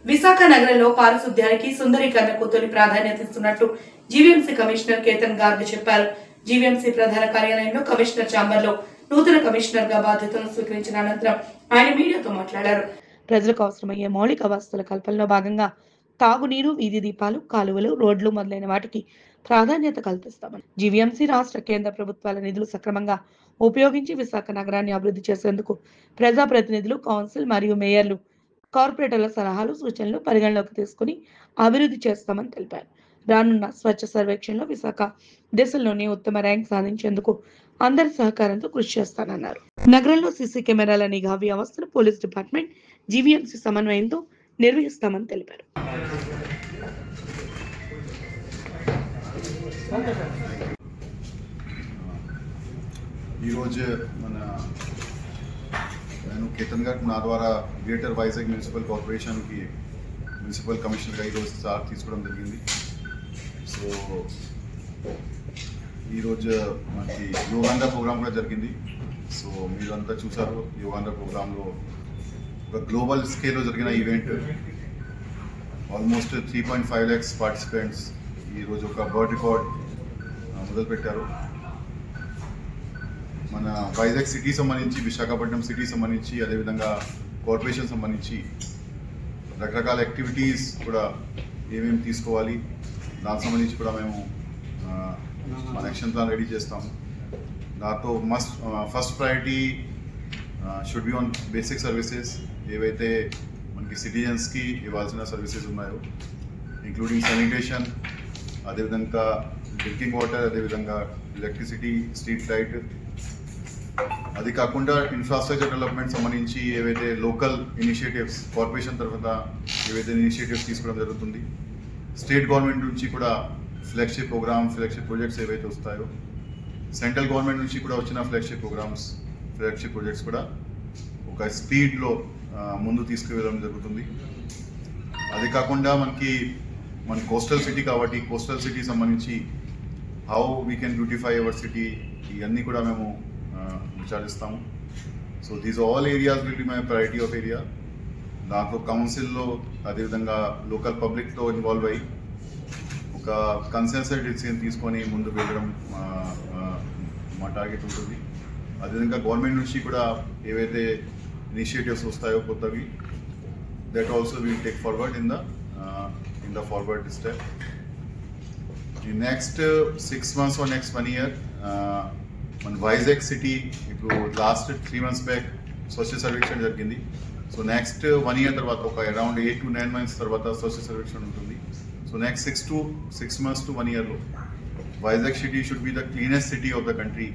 విశాఖ నగరంలో పారిశుద్ధ్యానికి సుందరీకరణకు తొలి ప్రాధాన్యత ఇస్తున్నట్లు జీవీఎంసీ కమిషనర్ కేతన్ గార్గ్ చెప్పారు. జీవీఎంసీ ప్రధాన కార్యాలయంలో కమిషనర్ ఛాంబర్లో నూతన కమిషనర్ గా బాధ్యతలు స్వీకరించిన అనంతరం ఆయన మీడియాతో మాట్లాడారు. ప్రజలకు అవసరమయ్యే మౌలిక వసతుల కల్పనలో భాగంగా తాగునీరు, వీధి దీపాలు, కాలువలు, రోడ్లు మొదలైన వాటికి ప్రాధాన్యత కల్పిస్తామని, జీవీఎంసీ రాష్ట్ర కేంద్ర ప్రభుత్వాల నిధులు సక్రమంగా ఉపయోగించి విశాఖ నగరాన్ని అభివృద్ధి చేసేందుకు ప్రజాప్రతినిధులు, కౌన్సిల్ మరియు మేయర్లు, కార్పొరేటర్ల సలహాలు, సూచనలు పరిగణలోకి తీసుకుని అభివృద్ధి చేస్తామని తెలిపారు. రానున్న స్వచ్ఛ సర్వేక్షణలో విశాఖ దేశంలోనే ఉత్తమ ర్యాంక్ సాధించేందుకు అందరి సహకారంతో కృషి చేస్తానన్నారు. నగరంలో సీసీ కెమెరాల నిఘా వ్యవస్థను పోలీస్ డిపార్ట్మెంట్, జీవీఎంసీ సమన్వయంతో నిర్వహిస్తామని తెలిపారు. ఈరోజు నేను కేతన్ గారు నా ద్వారా గ్రేటర్ వైజాగ్ మున్సిపల్ కార్పొరేషన్కి మున్సిపల్ కమిషనర్గా ఈరోజు సార్ తీసుకోవడం జరిగింది. సో ఈరోజు మనకి యోగాంధ్ర ప్రోగ్రామ్ కూడా జరిగింది. సో మీరంతా చూసారు, యోగాంధ్ర ప్రోగ్రాంలో ఒక గ్లోబల్ స్కేల్లో జరిగిన ఈవెంట్. ఆల్మోస్ట్ 3.5 lakhs పార్టిసిపెంట్స్ ఈరోజు ఒక వరల్డ్ రికార్డ్ మొదలుపెట్టారు. మన వైజాగ్ సిటీ సంబంధించి, విశాఖపట్నం సిటీ సంబంధించి, అదేవిధంగా కార్పొరేషన్ సంబంధించి రకరకాల యాక్టివిటీస్ కూడా ఏమేమి తీసుకోవాలి దానికి సంబంధించి కూడా మేము మన యాక్షన్ ప్లాన్ రెడీ చేస్తాము. దాంతో first priority should be on basic services, ఏవైతే మనకి సిటిజన్స్కి ఇవ్వాల్సిన సర్వీసెస్ ఉన్నాయో, ఇంక్లూడింగ్ శానిటేషన్, అదేవిధంగా డ్రింకింగ్ వాటర్, అదేవిధంగా ఎలక్ట్రిసిటీ, స్ట్రీట్ లైట్. అది కాకుండా ఇన్ఫ్రాస్ట్రక్చర్ డెవలప్మెంట్ సంబంధించి ఏవైతే లోకల్ ఇనిషియేటివ్స్ కార్పొరేషన్ తరఫున ఏవైతే ఇనిషియేటివ్స్ తీసుకోవడం జరుగుతుంది, స్టేట్ గవర్నమెంట్ నుంచి కూడా ఫ్లాగ్షిప్ ప్రోగ్రామ్, ఫ్లాగ్షిప్ ప్రాజెక్ట్స్ ఏవైతే వస్తాయో, సెంట్రల్ గవర్నమెంట్ నుంచి కూడా వచ్చిన ఫ్లాగ్షిప్ ప్రోగ్రామ్స్, ఫ్లాగ్షిప్ ప్రాజెక్ట్స్ కూడా ఒక స్పీడ్లో ముందు తీసుకువెళ్ళడం జరుగుతుంది. అది కాకుండా మన కోస్టల్ సిటీ కాబట్టి కోస్టల్ సిటీ సంబంధించి how we can beautify our city, ఇవన్నీ కూడా మేము విచారిస్తాము. So these all areas will be my priority of area. దాంట్లో కౌన్సిల్లో అదేవిధంగా లోకల్ పబ్లిక్తో ఇన్వాల్వ్ అయ్యి ఒక కన్సెన్సస్ డిసిజన్ తీసుకొని ముందుకు వెళ్ళడం మా టార్గెట్ ఉంటుంది. అదేవిధంగా గవర్నమెంట్ నుంచి కూడా ఏవైతే ఇనిషియేటివ్స్ వస్తాయో కొత్తవి, that also will take forward in the forward step. ఈ next 6 months or next 1 year మన వైజాగ్ సిటీ ఇప్పుడు last 3 months back Swachh Survekshan జరిగింది. సో నెక్స్ట్ 1 year తర్వాత ఒక అరౌండ్ 8 to 9 months తర్వాత స్వచ్ఛ సర్వేక్షణ ఉంటుంది. సో నెక్స్ట్ 6 months to 1 yearలో Vizag city should be the cleanest city of the country.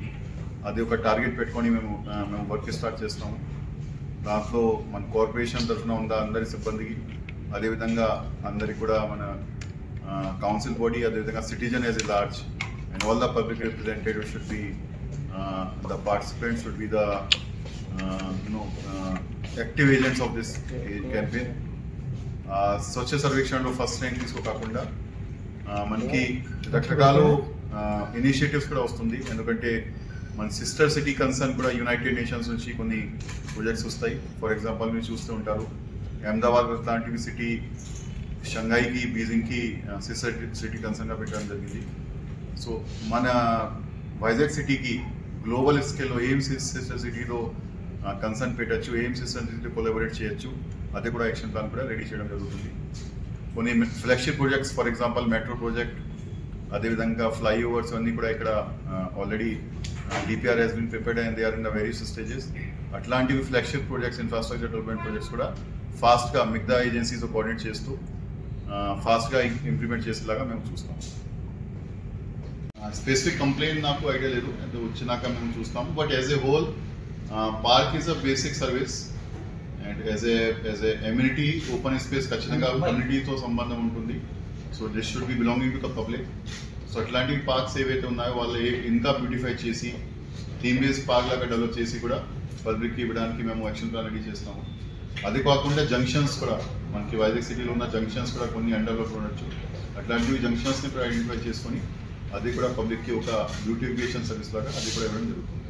అది ఒక టార్గెట్ పెట్టుకొని మేము వర్క్ స్టార్ట్ చేస్తాము. దాంట్లో మన కార్పొరేషన్ తరఫున ఉన్న అందరి సిబ్బందికి, అదేవిధంగా అందరికి కూడా మన కౌన్సిల్ బాడీ, అదేవిధంగా citizen as a large and all the public representative should be the participants should be the active agents of this campaign. Swachh సర్వేక్షణలో ఫస్ట్ ర్యాంక్ తీసుకోకుండా మనకి రకరకాల ఇనిషియేటివ్స్ కూడా వస్తుంది. ఎందుకంటే మన సిస్టర్ సిటీ కన్సర్న్ కూడా యునైటెడ్ నేషన్స్ నుంచి కొన్ని ప్రాజెక్ట్స్ వస్తాయి. ఫర్ ఎగ్జాంపుల్ మీరు చూస్తూ ఉంటారు, అహ్మదాబాద్ లాంటివి సిటీ షంఘాయికి, బీజింగ్కి సిస్టర్ సిటీ కన్సర్న్గా పెట్టడం జరిగింది. సో మన వైజాగ్ సిటీకి గ్లోబల్ స్కేల్లో ఏం సిస్టర్ సిటీలో కన్సర్న్ పెట్టచ్చు, ఏం సిస్టర్ సిటీలో కొలాబరేట్ చేయొచ్చు, అది కూడా యాక్షన్ ప్లాన్ కూడా రెడీ చేయడం జరుగుతుంది. కొన్ని flagship projects, for example metro project, అదేవిధంగా ఫ్లైఓవర్స్ అన్నీ కూడా ఇక్కడ already DPR has been prepared and they are in the various stages. అట్లాంటివి flagship projects, infrastructure development projects కూడా ఫాస్ట్గా మిగతా ఏజెన్సీతో కోఆర్డినేట్ చేస్తూ ఫాస్ట్గా ఇంప్లిమెంట్ చేసేలాగా మేము చూస్తాం. స్పెసిఫిక్ కంప్లైంట్ నాకు ఐడియా లేదు, అంటే వచ్చినాక మేము చూస్తాము. But as a whole park is a basic service and as a ఎమ్యూనిటీ open space ఖచ్చితంగా కమ్యూనిటీతో సంబంధం ఉంటుంది. So this should be belonging to the public. So అట్లాంటి పార్క్స్ ఏవైతే ఉన్నాయో వాళ్ళు ఇంకా బ్యూటిఫై చేసి థీమ్ బేస్ పార్క్ లాగా డెవలప్ చేసి కూడా పబ్లిక్కి ఇవ్వడానికి మేము యాక్షన్ ప్లాన్ రెడీ చేస్తాము. అది కాకుండా జంక్షన్స్ కూడా మనకి వైజాగ్ సిటీలో ఉన్న జంక్షన్స్ కూడా కొన్ని అండర్లో ఉండొచ్చు. అట్లాంటివి జంక్షన్స్ని కూడా ఐడెంటిఫై చేసుకొని అది కూడా పబ్లిక్కి ఒక బ్యూటిఫికేషన్ సర్వీస్ లాగా అది కూడా ఇవ్వడం జరుగుతుంది.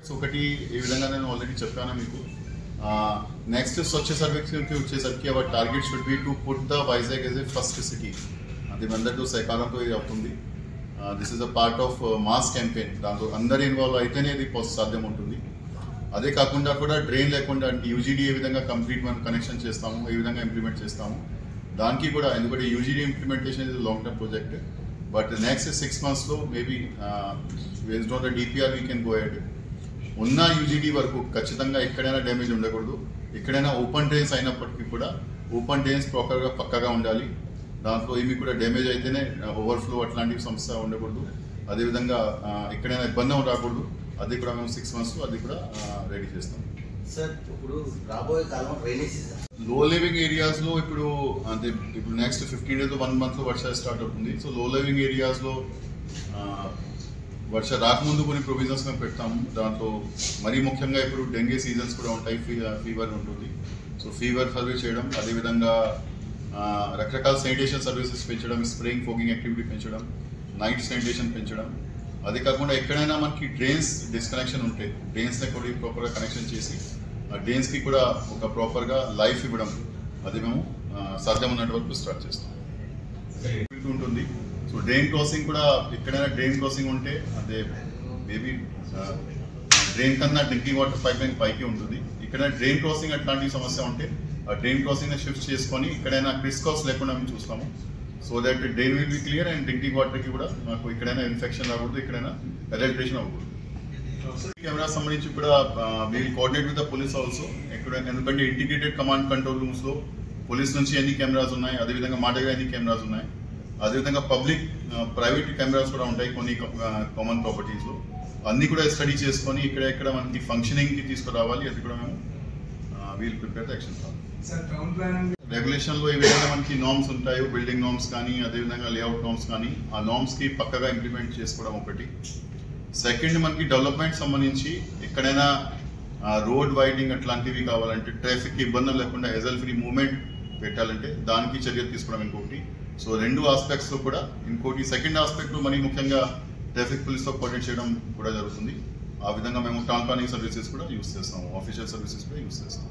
సో ఒకటి ఏ విధంగా నేను ఆల్రెడీ చెప్పాను మీకు, నెక్స్ట్ స్వచ్ఛ సర్వేక్షణకి వచ్చేసరికి our target should be to put the Vizag as a first city. అది అందరితో సహకారంతో ఇది అవుతుంది. This is a part of mass campaign. దాంట్లో అందరు ఇన్వాల్వ్ అయితేనే ఇది సాధ్యం ఉంటుంది. అదే కాకుండా కూడా డ్రైన్ లేకుండా అంటే యూజీడీ ఏ విధంగా కంప్లీట్ మనం కనెక్షన్ చేస్తాము, ఏ విధంగా ఇంప్లిమెంట్ చేస్తాము దానికి కూడా, ఎందుకంటే UGD implementation is long term project. But next 6 monthsలో maybe based on the DPR we can go ahead. ఉన్న యూజీడీ వరకు ఖచ్చితంగా ఎక్కడైనా డ్యామేజ్ ఉండకూడదు. ఎక్కడైనా ఓపెన్ డ్రైన్స్ అయినప్పటికీ కూడా ఓపెన్ డ్రైన్స్ ప్రాపర్గా పక్కగా ఉండాలి. దాంట్లో ఏమి కూడా డ్యామేజ్ అయితేనే ఓవర్ఫ్లో అట్లాంటి సమస్య ఉండకూడదు. అదేవిధంగా ఎక్కడైనా ఇబ్బంది రాకూడదు. అది కూడా మేము 6 monthsలో అది కూడా రెడీ చేస్తాం. సార్ ఇప్పుడు రాబోయే కాలం రైనీ సీజన్ లో లివింగ్ ఏరియాస్లో ఇప్పుడు అంటే ఇప్పుడు నెక్స్ట్ 15 days 1 monthలో వర్షాలు స్టార్ట్ అవుతుంది. సో లో లివింగ్ ఏరియాస్లో వర్ష రాకముందు కొన్ని ప్రొవిజన్స్ మేము పెడతాము. దాంట్లో మరీ ముఖ్యంగా ఇప్పుడు డెంగ్యూ సీజన్స్ కూడా ఉంటాయి, ఫీవర్ ఉంటుంది. సో ఫీవర్ సర్వీస్ చేయడం, అదేవిధంగా రకరకాల శానిటేషన్ సర్వీసెస్ పెంచడం, స్ప్రేయింగ్ ఫోగింగ్ యాక్టివిటీ పెంచడం, నైట్ శానిటేషన్ పెంచడం. అదే కాకుండా ఎక్కడైనా మనకి డ్రైన్స్ డిస్కనెక్షన్ ఉంటే డ్రైన్స్ని కూడా ప్రాపర్గా కనెక్షన్ చేసి ఆ డ్రైన్స్కి కూడా ఒక ప్రాపర్గా లైఫ్ ఇవ్వడం, అది మేము సాధ్యం ఉన్నంత వరకు స్టార్ట్ చేస్తాం. ఉంటుంది. సో డ్రైన్ క్రాసింగ్ కూడా ఎక్కడైనా డ్రైన్ క్రాసింగ్ ఉంటే అదే మేబీ డ్రైన్ కన్నా డ్రింకింగ్ వాటర్ పైప్ లైన్ పైకి ఉంటుంది. ఇక్కడ డ్రైన్ క్రాసింగ్ అట్లాంటి సమస్య ఉంటే ఆ డ్రైన్ క్రాసింగ్ని షిఫ్ట్ చేసుకొని ఎక్కడైనా క్రిస్ కాస్ లేకుండా మేము చూస్తాము. So that drain will be clear and drinking వాటర్కి కూడా మాకు ఎక్కడైనా ఇన్ఫెక్షన్ రాకూడదు, ఎక్కడైనా అడల్ట్రేషన్ అవ్వకూడదు. కెమెరా సంబంధించి కూడా we'll coordinate with the police also. ఎందుకంటే ఇంటిగ్రేటెడ్ కమాండ్ కంట్రోల్ రూమ్స్లో పోలీస్ నుంచి ఎన్ని కెమెరాస్ ఉన్నాయి, అదేవిధంగా మా దగ్గర ఎన్ని కెమెరాస్ ఉన్నాయి, అదేవిధంగా పబ్లిక్ ప్రైవేట్ కెమెరాస్ కూడా ఉంటాయి కొన్ని కామన్ ప్రాపర్టీస్లో. అన్నీ కూడా స్టడీ చేసుకొని ఇక్కడ మనకి ఫంక్షనింగ్కి తీసుకురావాలి. అది కూడా మేము will prepare the action plan. రెగ్యులేషన్లో ఏ విధంగా మనకి నామ్స్ ఉంటాయో, బిల్డింగ్ నామ్స్ కానీ అదేవిధంగా లేఅవుట్ నామ్స్ కానీ, ఆ నామ్స్కి పక్కగా ఇంప్లిమెంట్ చేసుకోవడం ఒకటి. సెకండ్, మనకి డెవలప్మెంట్ సంబంధించి ఎక్కడైనా రోడ్ వైడింగ్ అట్లాంటివి కావాలంటే, ట్రాఫిక్ ఇబ్బందులు లేకుండా ఎజల్ ఫ్రీ మూవ్మెంట్ పెట్టాలంటే దానికి చర్యలు తీసుకోవడం ఇంకోటి. సో 2 ఆస్పెక్ట్స్లో కూడా ఇంకోటి. సెకండ్ ఆస్పెక్ట్లో మరీ ముఖ్యంగా ట్రాఫిక్ పోలీస్తో కోఆర్డినేట్ చేయడం కూడా జరుగుతుంది. ఆ విధంగా మేము టాల్ ప్లానింగ్ సర్వీసెస్ కూడా యూస్ చేస్తాము, ఆఫీషియల్ సర్వీసెస్ కూడా యూస్ చేస్తాము.